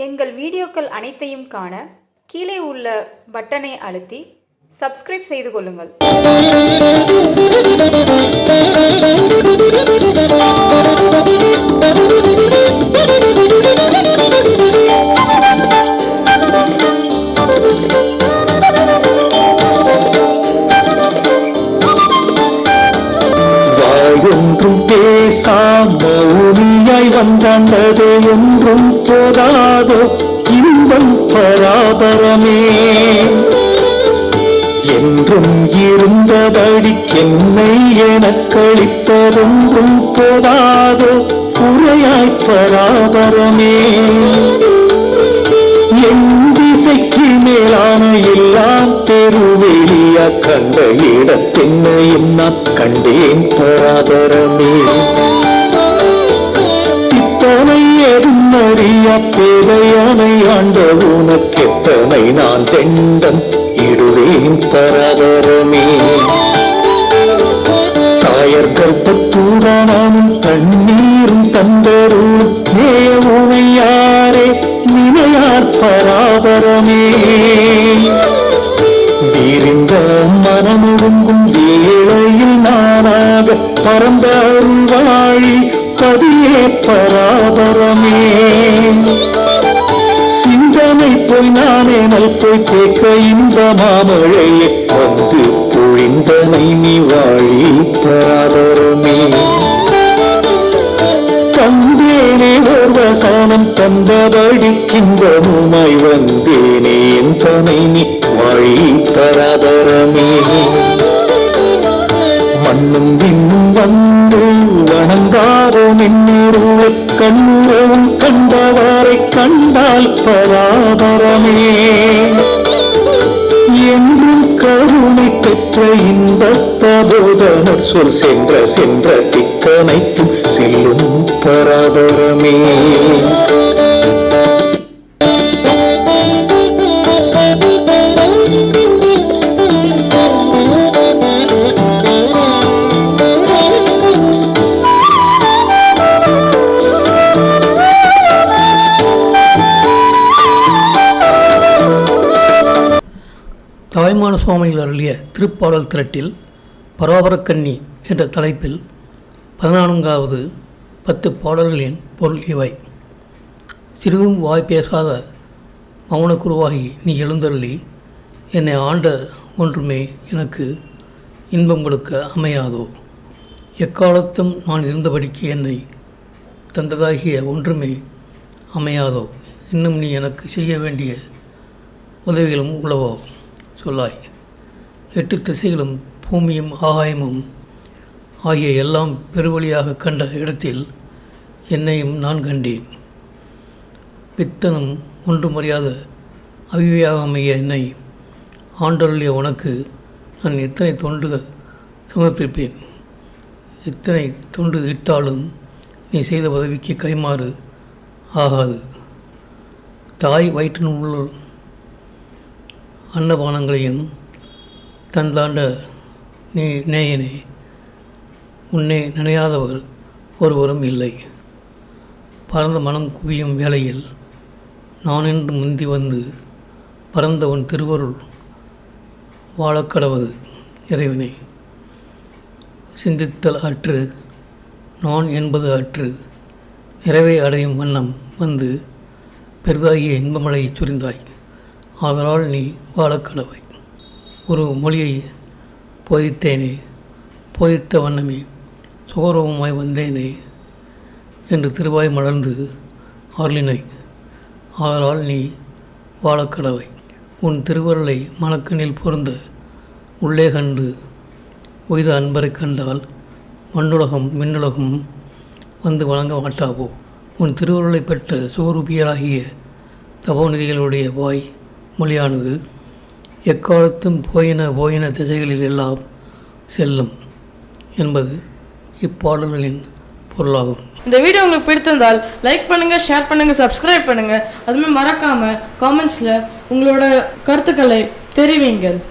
எங்கள் வீடியோக்கள் அனைத்தையும் காண கீழே உள்ள பட்டனை அழுத்தி சப்ஸ்கிரைப் செய்து கொள்ளுங்கள். வாயொன்றும் பேசாமௌனியாய் வந்தது ஒன்றும் போதாதோ இன்பம் பராபரமே என்றும் இருந்தபடிக்கென்னை எனக்களித்ததொன்றும் போதாதோ குறையாய் பராபரமே என் திசைக்கு மேலான எல்லாம் பெருவெளிய கண்ட இடத்தென்னையும் நான் கண்டேன் பராபரமே இத்தனை எதும் அறிய பேதையனை ஆண்ட உனக்கெத்தனை நான் தெண்டம் இடுவேன் பராபரமே தாயர் கர்ப்பத்தூரானும் தண்ணீரும் தந்தரும் நேயவுனை யாரே நினையார் பராபரமே வீரிந்த மனமுடுங்கும் வேளையில் நானாக பரந்த அருள்வாழி பதியே பராபரமே சிந்தனை போய் நானே நல் போய் கேட்க இந்த மாமழையை வந்து பொழிந்தனை நீ வாழி பராபரமே தந்தேனே ஓர் வசனம் தந்தபடிக்கின்பமுமாய் வந்தேனே என் தனை நீ வாழி பராபரமே மண்ணும் விண்ணும் வந்து வணங்காரோ நின்னுருளை கண்ணுறவும் கண்டவரை கண்டால் பராபரமே என்றும் கருணை பெற்ற இன்பத்த போதனர் சொல் சென்ற திக்கனைக்கும் செல்லும் பராபரமே தாய்மான சுவாமிகள் அருளிய திருப்பாடல் திரட்டில் பராபரக்கன்னி என்ற தலைப்பில் 14வது 10 பாடல்களின் பொருள் இவை. சிறிதும் வாய் பேசாத மௌனக்குருவாகி நீ எழுந்தருளி என்னை ஆண்ட ஒன்றுமே எனக்கு இன்பம் கொடுக்க அமையாதோ, எக்காலத்தும் நான் இருந்தபடிக்கு என்னை தந்ததாகிய ஒன்றுமே அமையாதோ, இன்னும் நீ எனக்கு செய்ய வேண்டிய உதவிகளும் உள்ளவோ சொல்லாய். 8 திசைகளும் பூமியும் ஆகாயமும் ஆகிய எல்லாம் பெருவழியாக கண்ட இடத்தில் என்னையும் நான் கண்டேன். பித்தனும் ஒன்றும் அறியாத அவிவையாகமைய என்னை ஆண்டருளிய உனக்கு நான் எத்தனை தொண்டு சமர்ப்பிப்பேன். எத்தனை தொண்டு இட்டாலும் நீ செய்த உதவிக்கு கைமாறு ஆகாது. தாய் வயிற்றின் உள்ள அன்னபானங்களையும் தந்தாண்ட நீ நேயனே, உன்னை நினையாதவர் ஒருவரும் இல்லை. பரந்த மனம் குவியும் வேளையில் நான் என்று முந்தி வந்து பரந்த உன் திருவருள் வாழக்கடவது இறைவனே. சிந்தித்தல் அற்று நான் என்பது அற்று நிறைவை அடையும் வண்ணம் வந்து பெரிதாகிய இன்பமழையை சுரிந்தாய். ஆதலால் நீ வாழக்கடவை. ஒரு மொழியை போதித்தேனே, போதித்த வண்ணமே சுகரூபமாய் வந்தேனே என்று திருவாய் மலர்ந்து அருளினை. ஆதலால் நீ வாழக்கடவை. உன் திருவருளை மனக்கண்ணில் பொருந்த உள்ளே கண்டு உய்த அன்பரை கண்டால் மண்ணுலகம் மின்னுலகம் வந்து வணங்க மாட்டாவோ. உன் திருவருளை பெற்ற சுகரூபியராகிய தபோநிதிகளுடைய வாய் மொழியானது எக்காலத்தும் போயின திசைகளில் எல்லாம் செல்லும் என்பது இப்பாடல்களின் பொருளாகும். இந்த வீடியோ உங்களுக்கு பிடித்திருந்தால் லைக் பண்ணுங்கள், ஷேர் பண்ணுங்கள், சப்ஸ்கிரைப் பண்ணுங்கள். அதுமாதிரி மறக்காமல் காமெண்ட்ஸில் உங்களோட கருத்துக்களை தெரிவிங்கள்.